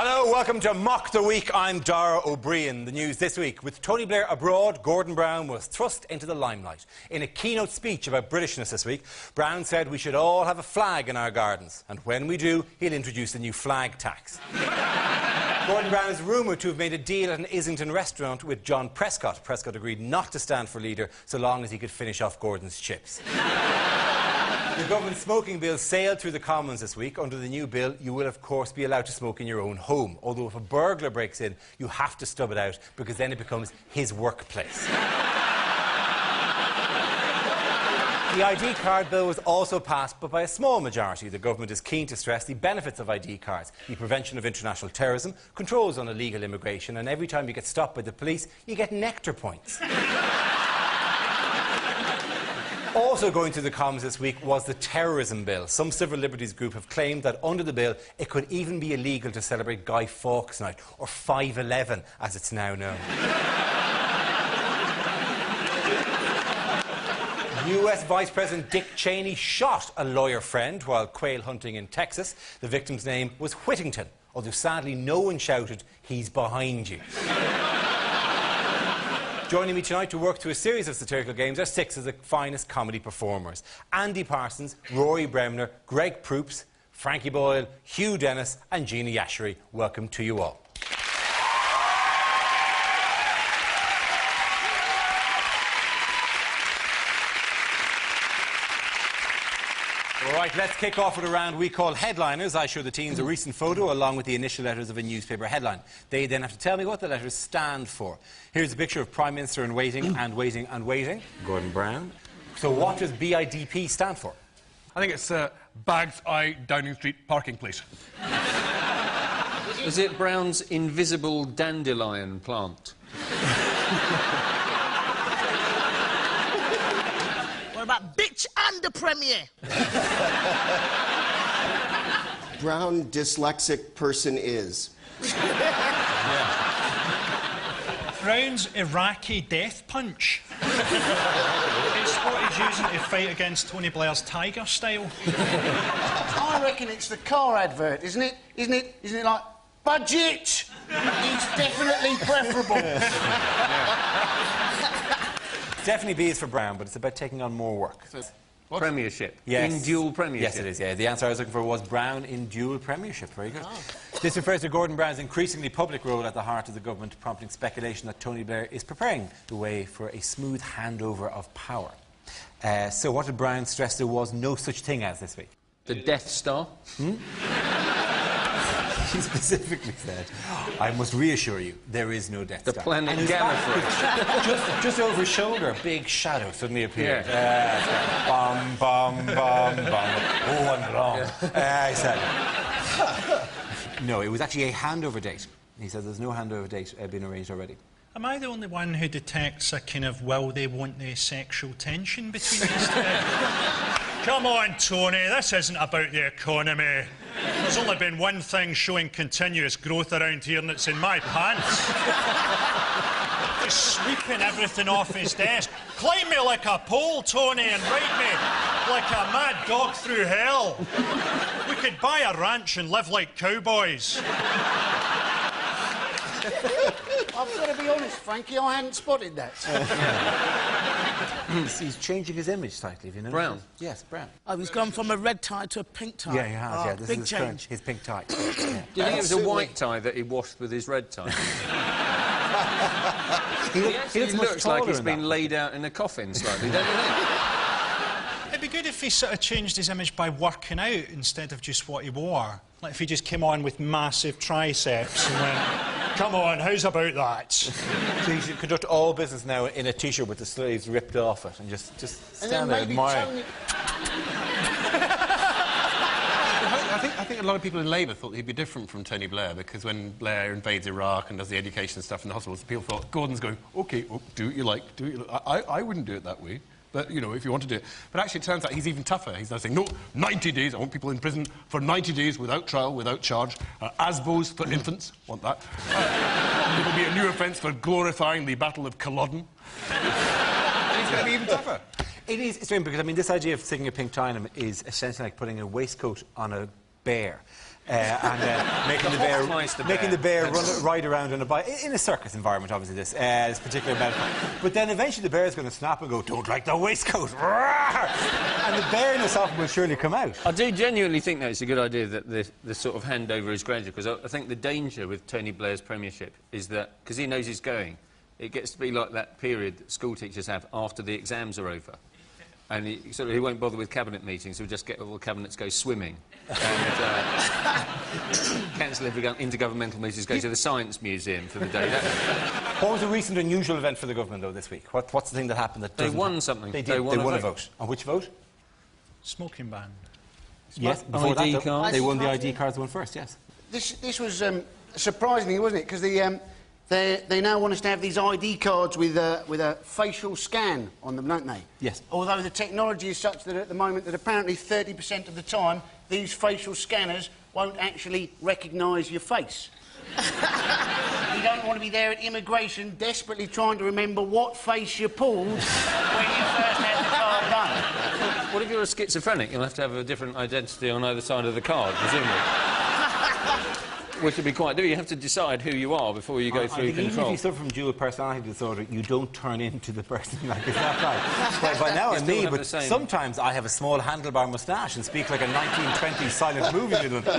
Hello, welcome to Mock the Week. I'm Dara O'Brien. The news this week. With Tony Blair abroad, Gordon Brown was thrust into the limelight. In a keynote speech about Britishness this week, Brown said we should all have a flag in our gardens. And when we do, he'll introduce a new flag tax. Gordon Brown is rumoured to have made a deal at an Islington restaurant with John Prescott. Prescott agreed not to stand for leader so long as he could finish off Gordon's chips. The government's smoking bill sailed through the Commons this week. Under the new bill, you will of course be allowed to smoke in your own home. Although if a burglar breaks in, you have to stub it out because then it becomes his workplace. The ID card bill was also passed, but by a small majority. The government is keen to stress the benefits of ID cards, the prevention of international terrorism, controls on illegal immigration, and every time you get stopped by the police, you get nectar points. Also going through the Commons this week was the terrorism bill. Some civil liberties group have claimed that under the bill it could even be illegal to celebrate Guy Fawkes Night, or 5/11 as it's now known. US Vice President Dick Cheney shot a lawyer friend while quail hunting in Texas. The victim's name was Whittington, although sadly no one shouted, "He's behind you." Joining me tonight to work through a series of satirical games are six of the finest comedy performers. Andy Parsons, Rory Bremner, Greg Proops, Frankie Boyle, Hugh Dennis and Gina Yashery. Welcome to you all. All right, let's kick off with a round we call Headliners. I show the teams a recent photo along with the initial letters of a newspaper headline. They then have to tell me what the letters stand for. Here's a picture of Prime Minister in waiting and waiting and waiting, Gordon Brown. So what does BIDP stand for? I think it's Bags Eye Downing Street parking place. Is it Brown's invisible dandelion plant? What about bitch and the Premier? Brown dyslexic person is. Brown's Iraqi death punch. It's what he's using to fight against Tony Blair's Tiger style. I reckon it's the car advert, isn't it? Isn't it like, budget? It's definitely preferable. Definitely B is for Brown, but it's about taking on more work. What? Premiership. Yes. In dual premiership. Yes, it is, yeah. The answer I was looking for was Brown in dual premiership. Very good. Oh. This refers to Gordon Brown's increasingly public role at the heart of the government, prompting speculation that Tony Blair is preparing the way for a smooth handover of power. So what did Brown stress there was no such thing as this week? The Death Star? He specifically said, I must reassure you, there is no Death Star. The planet Gallifrey. just over his shoulder, a big shadow suddenly appeared. Yeah. Bum, bum, bum, bum. Oh, I'm wrong. He said, no, it was actually a handover date. He said there's no handover date been arranged already. Am I the only one who detects a kind of will they, won't they sexual tension between these two? Come on, Tony, this isn't about the economy. There's only been one thing showing continuous growth around here, and it's in my pants. Just sweeping everything off his desk. Climb me like a pole, Tony, and ride me like a mad dog through hell. We could buy a ranch and live like cowboys. I've got to be honest, Frankie, I hadn't spotted that. He's changing his image slightly, have you know? Brown? Yes, Brown. Oh, he's gone from a red tie to a pink tie. Yeah, he has, yeah. This big is change. His pink tie. Yeah. Do you think it was a white tie that he washed with his red tie? he looks like he's been laid out in a coffin slightly, don't you think? It'd be good if he sort of changed his image by working out instead of just what he wore. Like if he just came on with massive triceps and went, come on, how's about that? So you should conduct all business now in a T-shirt with the sleeves ripped off it and just stand there admiring. I think a lot of people in Labour thought he'd be different from Tony Blair, because when Blair invades Iraq and does the education stuff in the hospitals, people thought Gordon's going, OK, do what you like, do what you like. I wouldn't do it that way. But, you know, if you want to do it. But actually, it turns out he's even tougher. He's now saying, no, 90 days. I want people in prison for 90 days without trial, without charge. ASBOs for infants. Want that. There will be a new offence for glorifying the Battle of Culloden. And he's going to be even tougher. It is strange because, I mean, this idea of sticking a pink tie on him is essentially like putting a waistcoat on a bear. Making the bear ride around on a bike in a circus environment, obviously, this particular metaphor. But then eventually the bear is going to snap and go, "Don't like the waistcoat." And the bearness of it will surely come out. I do genuinely think that it's a good idea that the sort of handover is gradual, because I think the danger with Tony Blair's premiership is that, because he knows he's going, it gets to be like that period that school teachers have after the exams are over. And he won't bother with cabinet meetings, he'll just get all the cabinets go swimming. And cancel every intergovernmental meetings, go to the Science Museum for the day. What was a recent unusual event for the government, though, this week? What's the thing that happened that They won something. They did. They won a vote. On which vote? Smoking ban. Yes, before ID that, cards. they won the ID cards one first, yes. This was surprising, wasn't it? Because they now want us to have these ID cards with a facial scan on them, don't they? Yes. Although the technology is such that at the moment that apparently 30% of the time these facial scanners won't actually recognise your face. You don't want to be there at immigration desperately trying to remember what face you pulled when you first had the card done. What if you're a schizophrenic? You'll have to have a different identity on either side of the card, presumably. Which would be quite difficult. You have to decide who you are before you go through control. Even if you suffer from dual personality disorder, you don't turn into the person like it's not right. By now, and me, but sometimes I have a small handlebar moustache and speak like a 1920s silent movie villain. They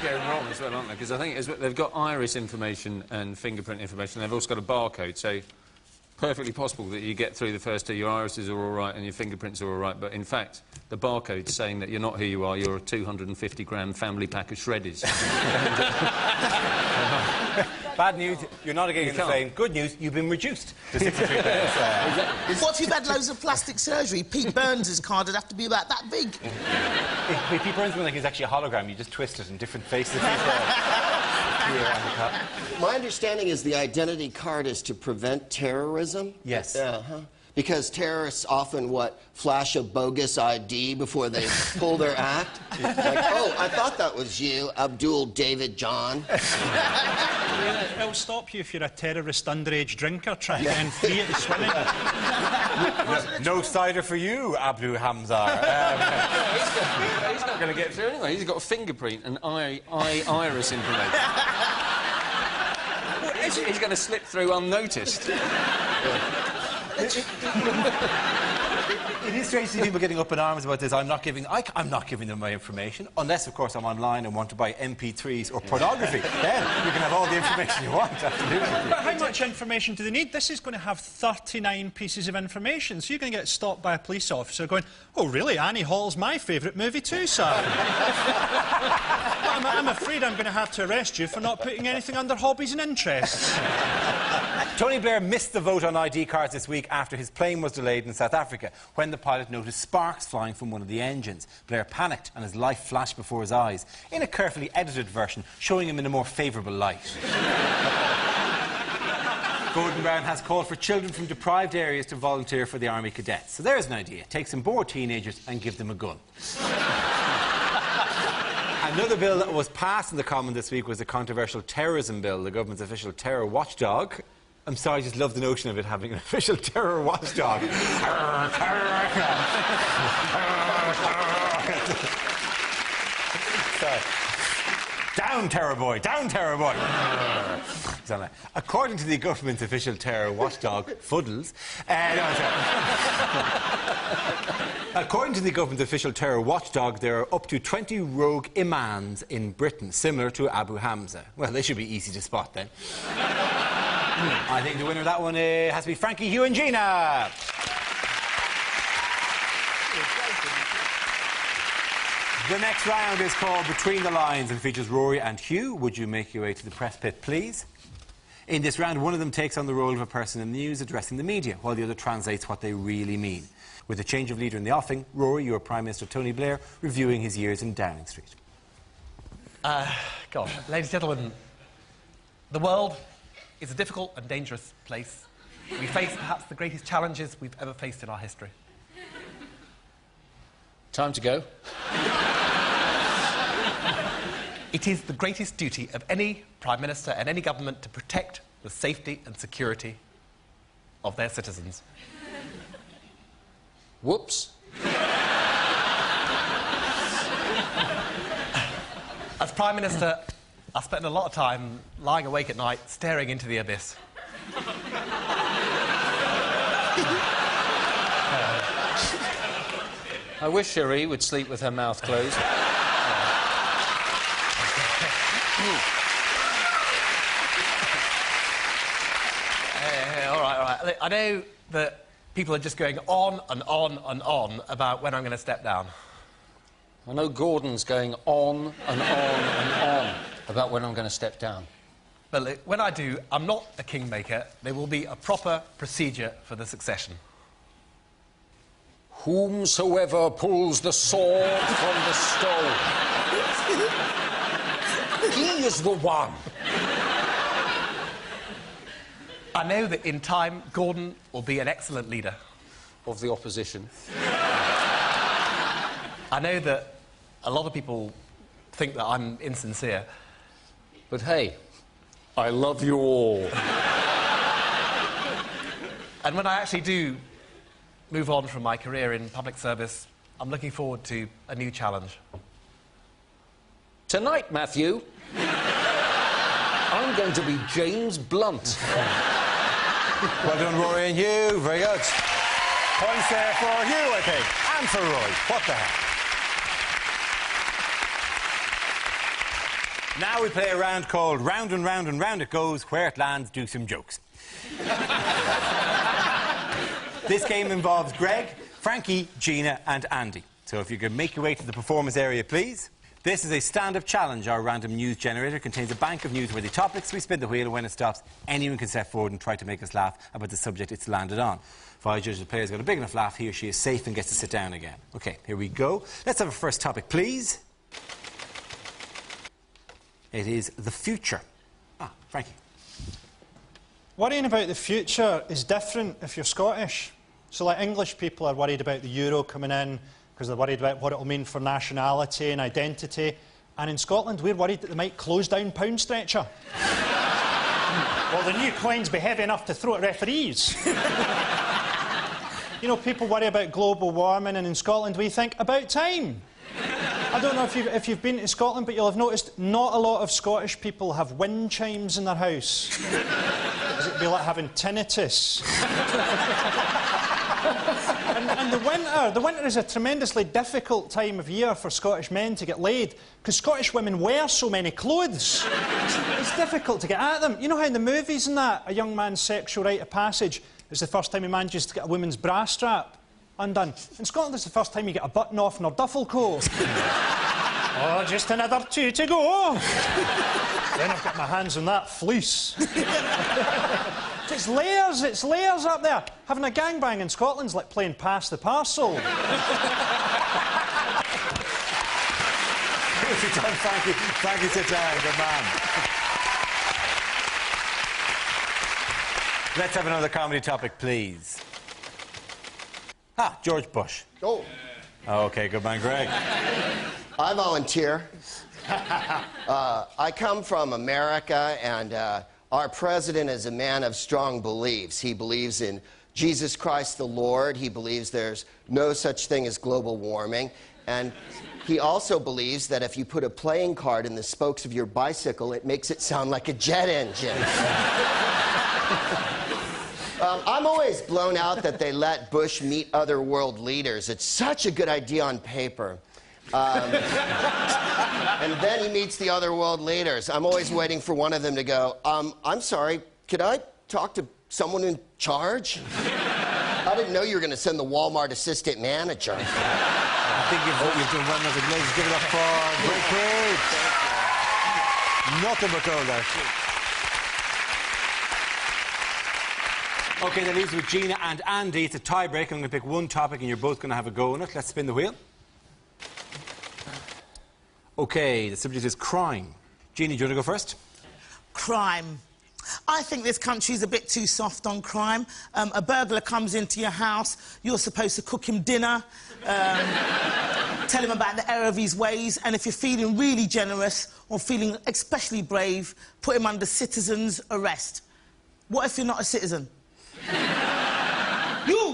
go wrong as well, aren't they? Because I think they've got iris information and fingerprint information. They've also got a barcode, so perfectly possible that you get through the first two, your irises are all right and your fingerprints are all right, but in fact, the barcode's saying that you're not who you are, you're a 250-gram family pack of shreddies. Bad news, you're not a gig in the plane. Good news, you've been reduced to 63 pence. What if you've had loads of plastic surgery? Pete Burns' card would have to be about that big. If Pete Burns was like he's actually a hologram, you just twist it in different faces. My understanding is the identity card is to prevent terrorism. Yes. Because terrorists often, flash a bogus ID before they pull their act? Like, oh, I thought that was you, Abdul David John. It'll stop you if you're a terrorist underage drinker trying to get in free at the swimming. No cider for you, Abdul Hamza. He's not going to get through anyway. He's got a fingerprint and iris information. He's going to slip through unnoticed. It is strange to see people getting up in arms about this. I'm not giving them my information, unless, of course, I'm online and want to buy MP3s or pornography. Then you can have all the information you want, absolutely. But how much information do they need? This is going to have 39 pieces of information, so you're going to get stopped by a police officer going, "Oh, really? Annie Hall's my favourite movie too, sir." I'm afraid I'm going to have to arrest you for not putting anything under hobbies and interests. Tony Blair missed the vote on ID cards this week after his plane was delayed in South Africa when the pilot noticed sparks flying from one of the engines. Blair panicked and his life flashed before his eyes, in a carefully edited version showing him in a more favourable light. Gordon Brown has called for children from deprived areas to volunteer for the Army Cadets. So there's an idea. Take some bored teenagers and give them a gun. Another bill that was passed in the Commons this week was the controversial terrorism bill, the government's official terror watchdog. I'm sorry, I just love the notion of it having an official terror watchdog. Sorry. Down, terror boy! Down, terror boy! According to the government's official terror watchdog, Fuddles... According to the government's official terror watchdog, there are up to 20 rogue imams in Britain, similar to Abu Hamza. Well, they should be easy to spot, then. I think the winner of that one has to be Frankie, Hugh and Gina. The next round is called Between the Lines and features Rory and Hugh. Would you make your way to the press pit, please? In this round, one of them takes on the role of a person in the news addressing the media, while the other translates what they really mean. With a change of leader in the offing, Rory, you are Prime Minister Tony Blair, reviewing his years in Downing Street. Gosh, ladies and gentlemen, the world is a difficult and dangerous place. We face perhaps the greatest challenges we've ever faced in our history. Time to go. It is the greatest duty of any Prime Minister and any government to protect the safety and security of their citizens. Whoops. Prime Minister, I spend a lot of time lying awake at night, staring into the abyss. I wish Cherie would sleep with her mouth closed. All right. Look, I know that people are just going on and on and on about when I'm going to step down. I know Gordon's going on and on and on about when I'm going to step down. But look, when I do, I'm not a kingmaker. There will be a proper procedure for the succession. Whomsoever pulls the sword from the stone, he is the one. I know that in time, Gordon will be an excellent leader. Of the opposition. I know that a lot of people think that I'm insincere. But hey, I love you all. And when I actually do move on from my career in public service, I'm looking forward to a new challenge. Tonight, Matthew, I'm going to be James Blunt. Well done, Rory and Hugh. Very good. Points there for Hugh, I think, and for Roy. What the heck? Now we play a round called Round and Round and Round It Goes. Where it lands, do some jokes. This game involves Greg, Frankie, Gina and Andy. So if you could make your way to the performance area, please. This is a stand-up challenge. Our random news generator contains a bank of newsworthy topics. We spin the wheel, and when it stops, anyone can step forward and try to make us laugh about the subject it's landed on. If I judge the player's got a big enough laugh, he or she is safe and gets to sit down again. OK, here we go. Let's have our first topic, please. It is the future. Frankie. Worrying about the future is different if you're Scottish. So, like, English people are worried about the euro coming in because they're worried about what it will mean for nationality and identity. And in Scotland, we're worried that they might close down Pound Stretcher. Well, the new coins be heavy enough to throw at referees. You know, people worry about global warming, and in Scotland we think, about time. I don't know if you've been to Scotland, but you'll have noticed not a lot of Scottish people have wind chimes in their house. It'd be like having tinnitus. and the winter is a tremendously difficult time of year for Scottish men to get laid, because Scottish women wear so many clothes. It's difficult to get at them. You know how in the movies and that, a young man's sexual rite of passage is the first time he manages to get a woman's bra strap undone. In Scotland, it's the first time you get a button off in her duffel coat. Oh, just another 2 to go. Then I've got my hands on that fleece. It's layers up there. Having a gangbang in Scotland's like playing pass the parcel. Well done, Frankie. Frankie, sit down. Good man. Let's have another comedy topic, please. George Bush. Oh. OK, good man, Greg. I volunteer. I come from America, and our president is a man of strong beliefs. He believes in Jesus Christ the Lord. He believes there's no such thing as global warming. And he also believes that if you put a playing card in the spokes of your bicycle, it makes it sound like a jet engine. I'm always blown out that they let Bush meet other world leaders. It's such a good idea on paper. And then he meets the other world leaders. I'm always waiting for one of them to go, I'm sorry, could I talk to someone in charge? I didn't know you were going to send the Walmart assistant manager. I think you've done well enough. Let's give it up for Greg Page. Nothing but gold there. OK, that leaves with Gina and Andy. It's a tie-break. I'm going to pick one topic and you're both going to have a go on it. Let's spin the wheel. OK, the subject is crime. Gina, do you want to go first? Crime. I think this country's a bit too soft on crime. A burglar comes into your house, you're supposed to cook him dinner, tell him about the error of his ways, and if you're feeling really generous or feeling especially brave, put him under citizen's arrest. What if you're not a citizen?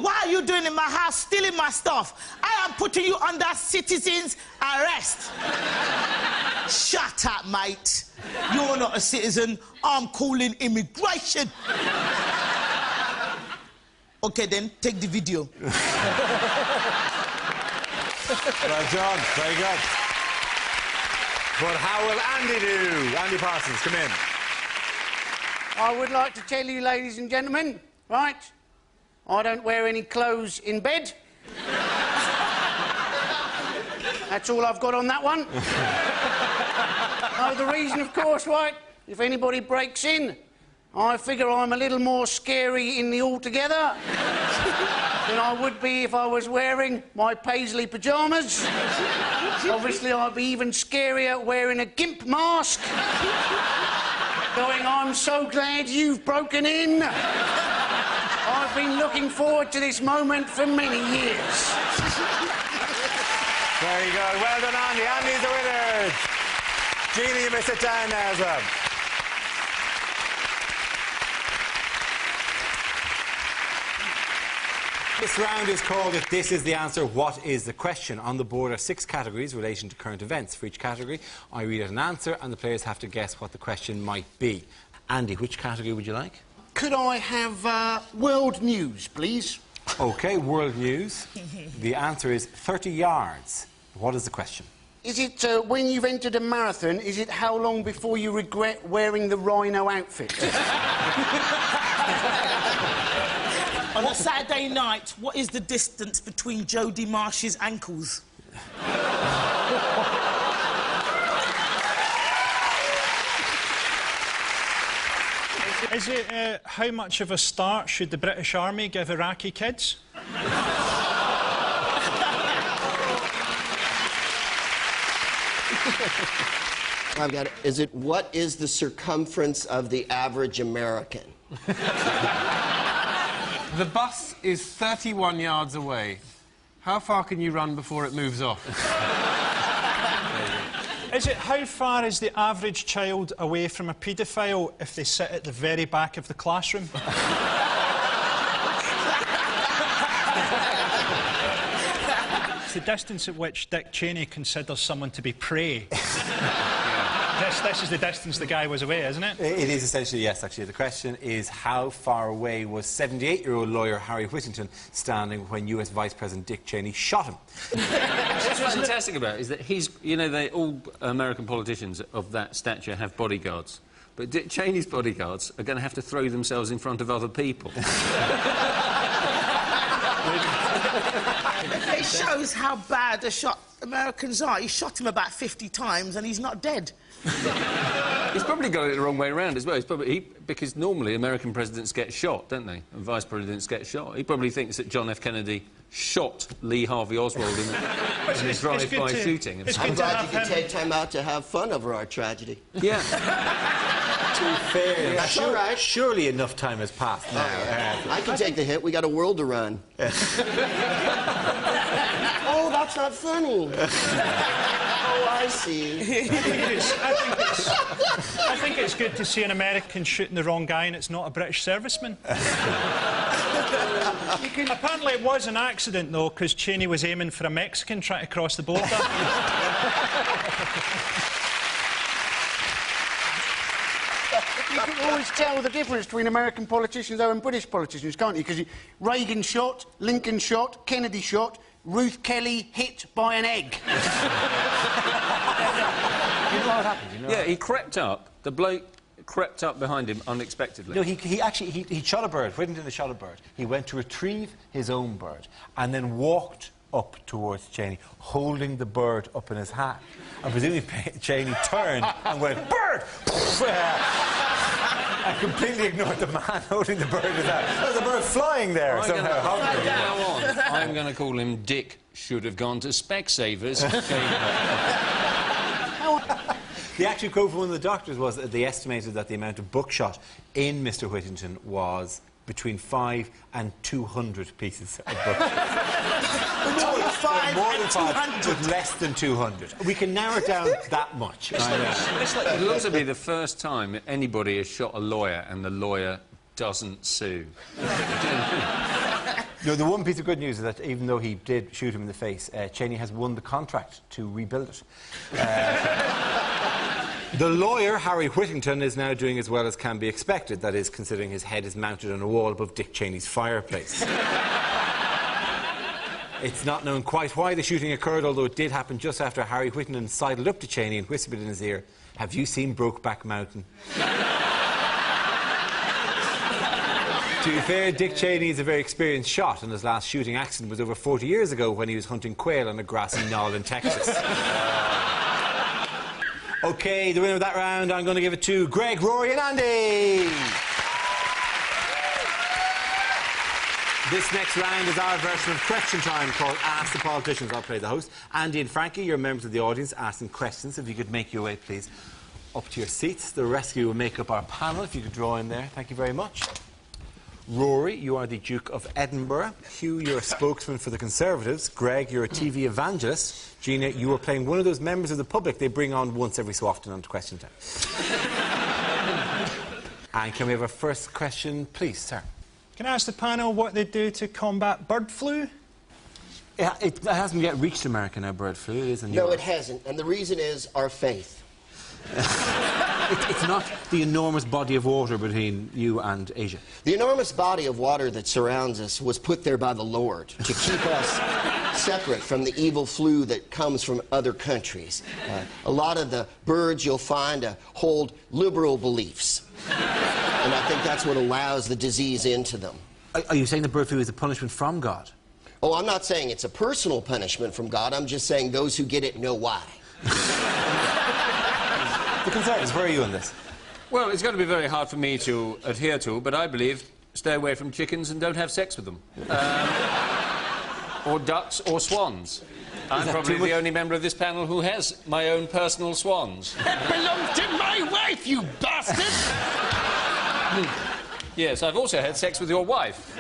What are you doing in my house, stealing my stuff? I am putting you under citizen's arrest. Shut up, mate. You're not a citizen. I'm calling immigration. OK, then, take the video. Well done. Very good. But how will Andy do? Andy Parsons, come in. I would like to tell you, ladies and gentlemen, right, I don't wear any clothes in bed. That's all I've got on that one. The reason, of course, right, if anybody breaks in, I figure I'm a little more scary in the altogether than I would be if I was wearing my paisley pyjamas. Obviously, I'd be even scarier wearing a gimp mask. Going, I'm so glad you've broken in. I've been looking forward to this moment for many years. Very good. Well done, Andy. Andy's the winner. Jeannie, you may sit down now as well. This round is called If This Is the Answer, What Is the Question? On the board are 6 categories relating to current events. For each category, I read out an answer and the players have to guess what the question might be. Andy, which category would you like? Could I have world news, please? OK, world news. The answer is 30 yards. What is the question? Is it, when you've entered a marathon, is it how long before you regret wearing the rhino outfit? On a Saturday night, what is the distance between Jodie Marsh's ankles? Is it how much of a start should the British Army give Iraqi kids? I've got it. Is it what is the circumference of the average American? The bus is 31 yards away. How far can you run before it moves off? Is it how far is the average child away from a paedophile if they sit at the very back of the classroom? It's the distance at which Dick Cheney considers someone to be prey. This is the distance the guy was away, isn't it? It is essentially, yes, actually. The question is how far away was 78-year-old lawyer Harry Whittington standing when US Vice President Dick Cheney shot him? What's fantastic about it is that he's... You know, all American politicians of that stature have bodyguards. But Dick Cheney's bodyguards are going to have to throw themselves in front of other people. It shows how bad a shot Americans are. He shot him about 50 times and he's not dead. He's probably got it the wrong way around as well. Because normally American presidents get shot, don't they? And vice presidents get shot. He probably thinks that John F. Kennedy shot Lee Harvey Oswald in his drive-by shooting. I'm glad you could take time out to have fun over our tragedy. Yeah. To be fair, That's all right. Surely enough time has passed now. I can take the hit. We got a world to run. Oh, that's not funny. Oh, I see. I think it's good to see an American shooting the wrong guy and it's not a British serviceman. Apparently it was an accident, though, because Cheney was aiming for a Mexican trying to cross the border. You can always tell the difference between American politicians and British politicians, can't you? Because Reagan shot, Lincoln shot, Kennedy shot, Ruth Kelly hit by an egg. You know what happened? Yeah, he crept up. The bloke crept up behind him unexpectedly. No, he actually shot a bird. Whittington shot a bird. He went to retrieve his own bird and then walked up towards Cheney, holding the bird up in his hand. And presumably Cheney turned and went, "Bird!" and completely ignored the man holding the bird in his hand. There was a bird flying there somehow. I'm going to call him Dick Should Have Gone to Specsavers. The actual quote from one of the doctors was that they estimated that the amount of buckshot in Mr. Whittington was between 5 and 200 pieces of buckshot. More than 5, with less than 200. We can narrow it down that much. It looks to be the first time anybody has shot a lawyer and the lawyer doesn't sue. No, the one piece of good news is that even though he did shoot him in the face, Cheney has won the contract to rebuild it. The lawyer, Harry Whittington, is now doing as well as can be expected. That is, considering his head is mounted on a wall above Dick Cheney's fireplace. It's not known quite why the shooting occurred, although it did happen just after Harry Whittington sidled up to Cheney and whispered in his ear, "Have you seen Brokeback Mountain?" To be fair, Dick Cheney is a very experienced shot, and his last shooting accident was over 40 years ago when he was hunting quail on a grassy knoll in Texas. OK, the winner of that round, I'm going to give it to Greg, Rory and Andy. This next round is our version of Question Time called Ask the Politicians. I'll play the host. Andy and Frankie, you're members of the audience asking questions. If you could make your way, please, up to your seats. The rest of you will make up our panel. If you could draw in there. Thank you very much. Rory, you are the Duke of Edinburgh. Hugh, you're a spokesman for the Conservatives. Greg, you're a TV evangelist. Gina, you are playing one of those members of the public they bring on once every so often on Question Time. And can we have our first question, please, sir? Can I ask the panel what they do to combat bird flu? It hasn't yet reached America now, bird flu. It is in No, Europe. it hasn't. And the reason is our faith. It's not the enormous body of water between you and Asia. The enormous body of water that surrounds us was put there by the Lord to keep us separate from the evil flu that comes from other countries. A lot of the birds you'll find hold liberal beliefs. And I think that's what allows the disease into them. Are you saying the bird flu is a punishment from God? Oh, I'm not saying it's a personal punishment from God. I'm just saying those who get it know why. The Conservatives, where are you on this? Well, it's going to be very hard for me to adhere to, but I believe stay away from chickens and don't have sex with them. Or ducks or swans. I'm probably the only member of this panel who has my own personal swans. That belongs to my wife, you bastard! Yes, I've also had sex with your wife.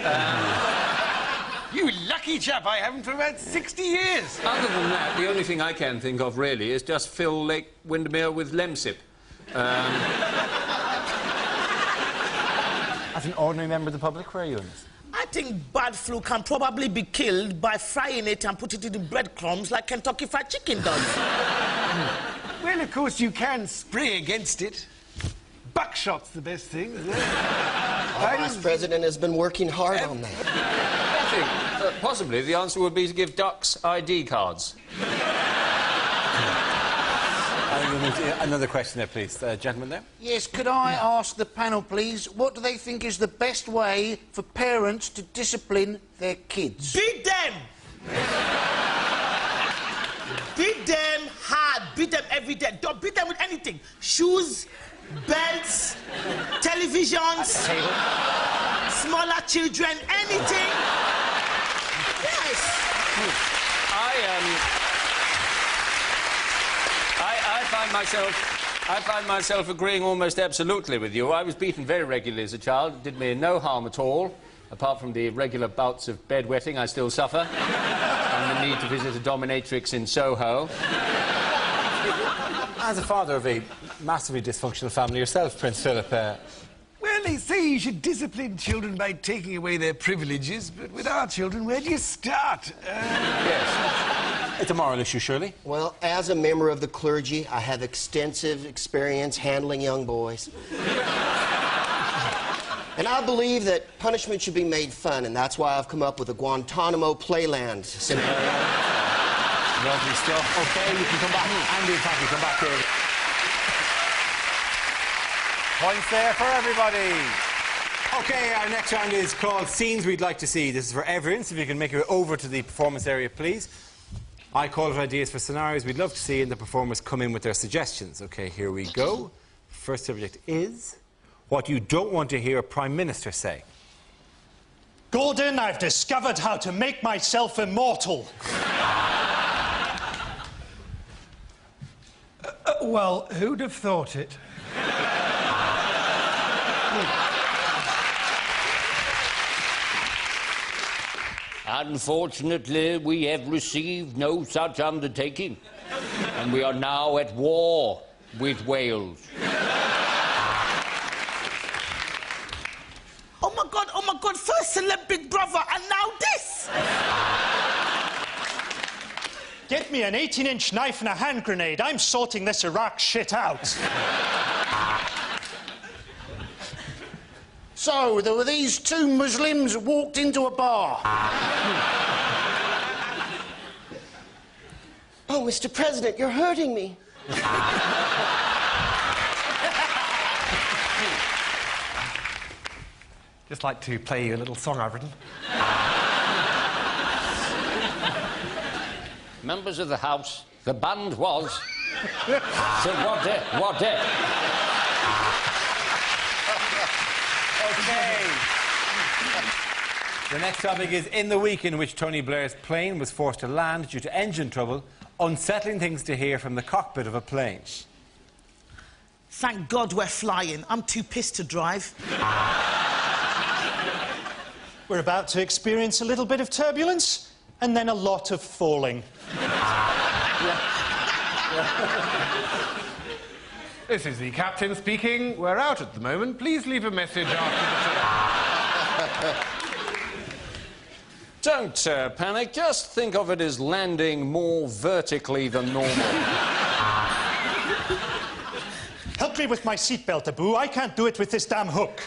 You lucky chap, I haven't for about 60 years. Other than that, the only thing I can think of, really, is just fill Lake Windermere with Lemsip. As an ordinary member of the public, where are you on this? I think bird flu can probably be killed by frying it and put it in breadcrumbs like Kentucky Fried Chicken does. Well, of course, you can spray against it. Buckshot's the best thing, isn't it? Our vice president has been working hard on that. I think, possibly, the answer would be to give ducks ID cards. Another question there, please. Gentleman there. Yes, could I ask the panel, please, what do they think is the best way for parents to discipline their kids? Beat them! Beat them hard. Beat them every day. Don't beat them with anything. Shoes, belts, televisions, smaller children, anything. Yes. I find myself agreeing almost absolutely with you. I was beaten very regularly as a child. It did me no harm at all. Apart from the regular bouts of bedwetting I still suffer. And the need to visit a dominatrix in Soho. As a father of a massively dysfunctional family yourself, Prince Philip, Well, they say you should discipline children by taking away their privileges, but with our children, where do you start? yes. It's a moral issue, surely. Well, as a member of the clergy, I have extensive experience handling young boys. And I believe that punishment should be made fun, and that's why I've come up with a Guantanamo Playland scenario. Lovely stuff. OK, you can come back. Andy and Frankie, come back here. Points there for everybody. OK, our next round is called Scenes We'd Like to See. This is for everyone, so if you can make your way over to the performance area, please. I call it ideas for scenarios we'd love to see, and the performers come in with their suggestions. OK, here we go. First subject is what you don't want to hear a Prime Minister say. Gordon, I've discovered how to make myself immortal. Well, who'd have thought it? Unfortunately, we have received no such undertaking, and we are now at war with Wales. Oh, my my God, first celeb Big Brother and now this! Get me an 18-inch knife and a hand grenade. I'm sorting this Iraq shit out. So, there were these two Muslims walked into a bar. Oh, Mr. President, you're hurting me. Just like to play you a little song I've written. Members of the House, the band was... So what day? OK. The next topic is in the week in which Tony Blair's plane was forced to land due to engine trouble, unsettling things to hear from the cockpit of a plane. Thank God we're flying. I'm too pissed to drive. We're about to experience a little bit of turbulence and then a lot of falling. This is the captain speaking. We're out at the moment. Please leave a message after the tone. Don't panic. Just think of it as landing more vertically than normal. Help me with my seatbelt, Abu. I can't do it with this damn hook.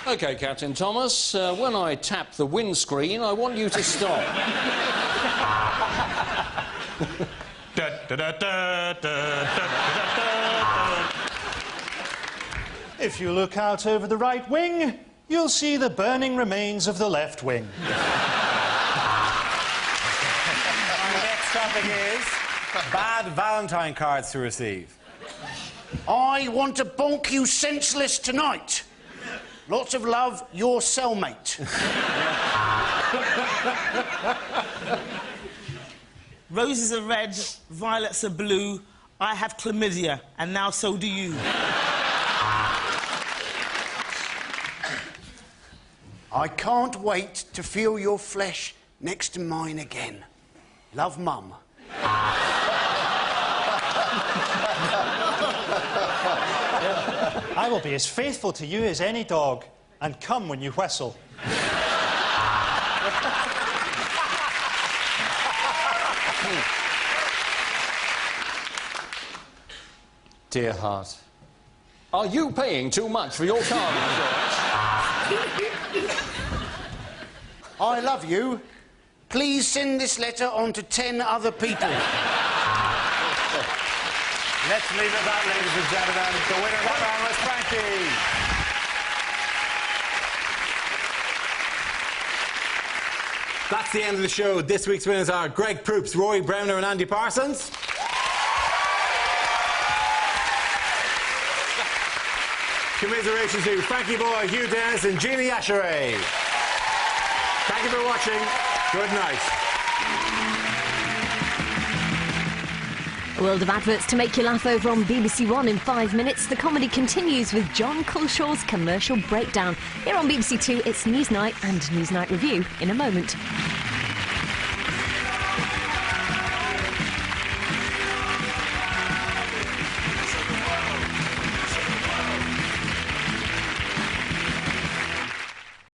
OK, Captain Thomas, when I tap the windscreen, I want you to stop. If you look out over the right wing, you'll see the burning remains of the left wing. Our next topic is bad Valentine cards to receive. I want to bonk you senseless tonight. Lots of love, your cellmate. Roses are red, violets are blue. I have chlamydia, and now so do you. I can't wait to feel your flesh next to mine again. Love, Mum. I will be as faithful to you as any dog, and come when you whistle. Dear heart, are you paying too much for your car insurance? I love you. Please send this letter on to 10 other people. Let's leave it at that, ladies and gentlemen. The winner of that round was Frankie. That's the end of the show. This week's winners are Greg Proops, Rory Browner and Andy Parsons. Commiserations to Frankie Boy, Hugh Dennis and Jeannie Asheray. Thank you for watching. Good night. A world of adverts to make you laugh over on BBC One in 5 minutes. The comedy continues with John Culshaw's commercial breakdown. Here on BBC Two, it's Newsnight and Newsnight Review in a moment.